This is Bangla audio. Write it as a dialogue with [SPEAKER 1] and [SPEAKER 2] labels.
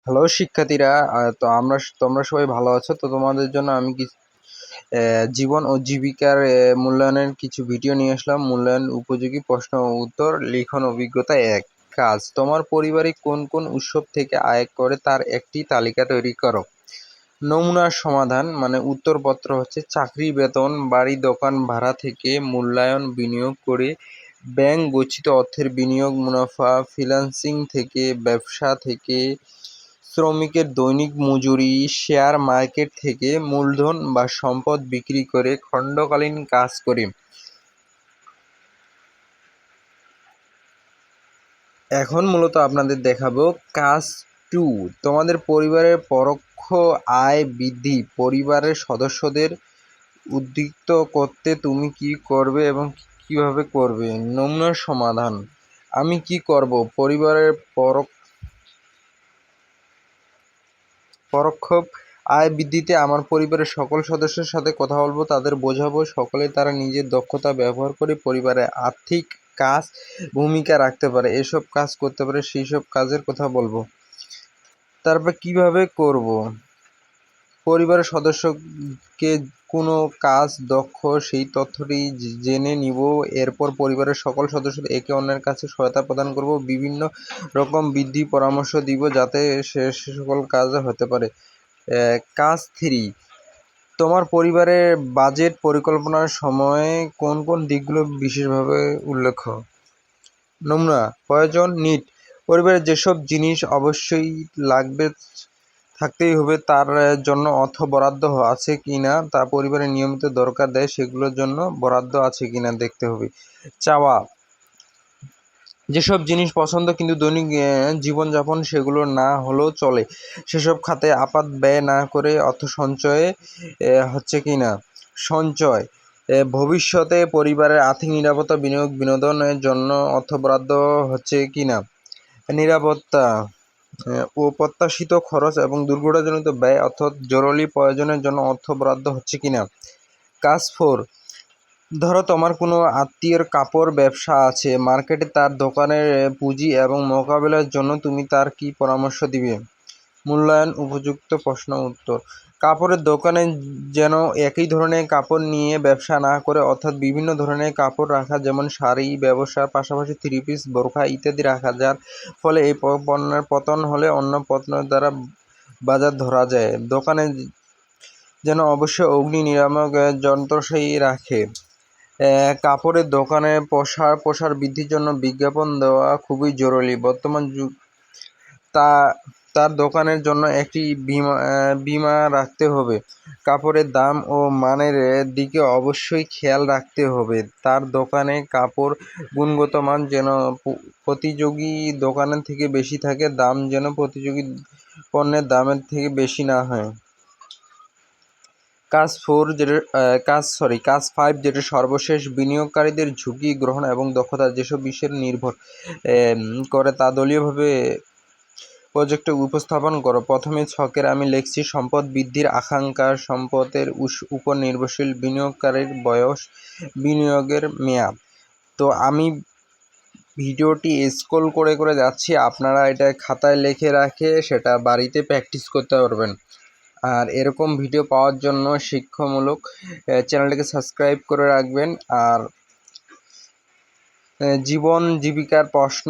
[SPEAKER 1] হ্যালো শিক্ষার্থীরা, তো তোমরা সবাই ভালো আছো? তো তোমাদের জন্য আমি জীবন ও জীবিকার মূল্যায়নের কিছু ভিডিও নিয়ে আসলাম। মূল্যায়ন উপযোগী প্রশ্ন ও উত্তর, লিখন অভিজ্ঞতা 1। কাজ: তোমার পরিবারে কোন কোন উৎস থেকে আয় করে তার একটি তালিকা তৈরি করো। নমুনার সমাধান উত্তরপত্র হচ্ছে: চাকরি, বেতন, বাড়ি, দোকান ভাড়া থেকে মূল্যায়ন, বিনিয়োগ করে ব্যাংক, গচ্ছিত অর্থের বিনিয়োগ, মুনাফা, ফ্রিল্যান্সিং থেকে, ব্যবসা থেকে, শ্রমিকের দৈনিক মজুরি, শেয়ার মার্কেট থেকে, মূলধন বা সম্পদ বিক্রি করে, খণ্ডকালীন কাজ করে। এখন মূলত আপনাদের দেখাবো কাজ 2। তোমাদের পরিবারের পরোক্ষ আয় বৃদ্ধি: পরিবারের সদস্যদের উদ্বৃত্ত করতে তুমি কি করবে এবং কিভাবে করবে। নমুনার সমাধান: আমি কি করব? পরিবারের পরোক্ষ আয় বৃদ্ধিতে আমার পরিবারের সকল সদস্যের সাথে কথা বলবো, তাদের বোঝাবো সকলে তারা নিজের দক্ষতা ব্যবহার করে পরিবারের আর্থিক কাজ ভূমিকা রাখতে পারে, এসব কাজ করতে পারে, সেই সব কাজের কথা বলবো। তারপর কিভাবে করব? পরিবারের সদস্যকে কোনো কাজ দক্ষ সেই তথ্যটি জেনে নিব। এরপর পরিবারের সকল সদস্যদের একে অন্যের কাছে সহায়তা প্রদান করব, বিভিন্ন রকম বৃদ্ধি পরামর্শ দিব যাতে সে সকল কাজ হতে পারে। কাজ 3: তোমার পরিবারের বাজেট পরিকল্পনার সময় কোন কোন দিকগুলো বিশেষভাবে উল্লেখ। নমুনা: প্রয়োজন, নিড: পরিবারের যেসব জিনিস অবশ্যই লাগবে, থাকতেই হবে, তার জন্য অর্থ বরাদ্দ আছে কিনা, তা পরিবারের নিয়মিত দরকার দেয় সেগুলোর জন্য বরাদ্দ আছে কিনা দেখতে হবে। চাওয়া: যেসব জিনিস পছন্দ কিন্তু দৈনিক জীবনযাপন সেগুলো না হলেও চলে, সেসব খাতে আপাত ব্যয় না করে অর্থ সঞ্চয়ে হচ্ছে কিনা। সঞ্চয়: ভবিষ্যতে পরিবারের আর্থিক নিরাপত্তা, বিনিয়োগ, বিনোদনের জন্য অর্থ বরাদ্দ হচ্ছে কিনা। নিরাপত্তা ও প্রত্যাশিত খরচ এবং দুর্ঘটনাজনিত ব্যয় অর্থাৎ জরুরি প্রয়োজনের জন্য অর্থ বরাদ্দ হচ্ছে কিনা। কাজ 4: ধরো তোমার কোনো আত্মীয়ের কাপড় ব্যবসা আছে, মার্কেটে তার দোকানের পুঁজি এবং মোকাবিলার জন্য তুমি তার কি পরামর্শ দিবে। মূল্যায়ন উপযুক্ত প্রশ্ন উত্তর: কাপড়ের দোকানে যেন একই ধরনের কাপড় নিয়ে ব্যবসা না করে, অর্থাৎ বিভিন্ন ধরনের কাপড় রাখা, যেমন শাড়ি ব্যবসার পাশাপাশি থ্রি পিস, বোরখা ইত্যাদি রাখা, যার ফলে এই পণ্যের পতন হলে অন্য পণ্যের দ্বারা বাজার ধরা যায়। দোকানে যেন অবশ্যই অগ্নি নিরামক যন্ত্রসামগ্রী রাখে। কাপড়ের দোকানে প্রসার বৃদ্ধির জন্য বিজ্ঞাপন দেওয়া খুবই জরুরি। বর্তমান যুগ তার দোকানের জন্য একটি বীমা রাখতে হবে। কাপড়ের দাম ও মানের দিকে অবশ্যই খেয়াল রাখতে হবে। তার দোকানে কাপড় গুণগত মান যেন প্রতিযোগী দোকানের থেকে বেশি থাকে, দাম যেন প্রতিযোগী পণ্যের দামের থেকে বেশি না হয়। কাজ 5 যেটা সর্বশেষ: বিনিয়োগকারীদের ঝুঁকি গ্রহণ এবং দক্ষতা যেসব বিষয়ের নির্ভর করে তা দলীয়ভাবে প্রজেক্টে উপস্থাপন করো। প্রথমে ছকের আমি লিখছি সম্পদ বৃদ্ধির আকাঙ্ক্ষা, সম্পদের উপর নির্ভরশীল, বিনিয়োগকারীর বয়স, বিনিয়োগের মেয়াদ। তো আমি ভিডিওটি স্ক্রল করে করে যাচ্ছি, আপনারা এটা খাতায় লিখে রাখে সেটা বাড়িতে প্র্যাকটিস করতে পারবেন। আর এরকম ভিডিও পাওয়ার জন্য শিক্ষামূলক চ্যানেলটিকে সাবস্ক্রাইব করে রাখবেন। আর জীবন জীবিকার প্রশ্ন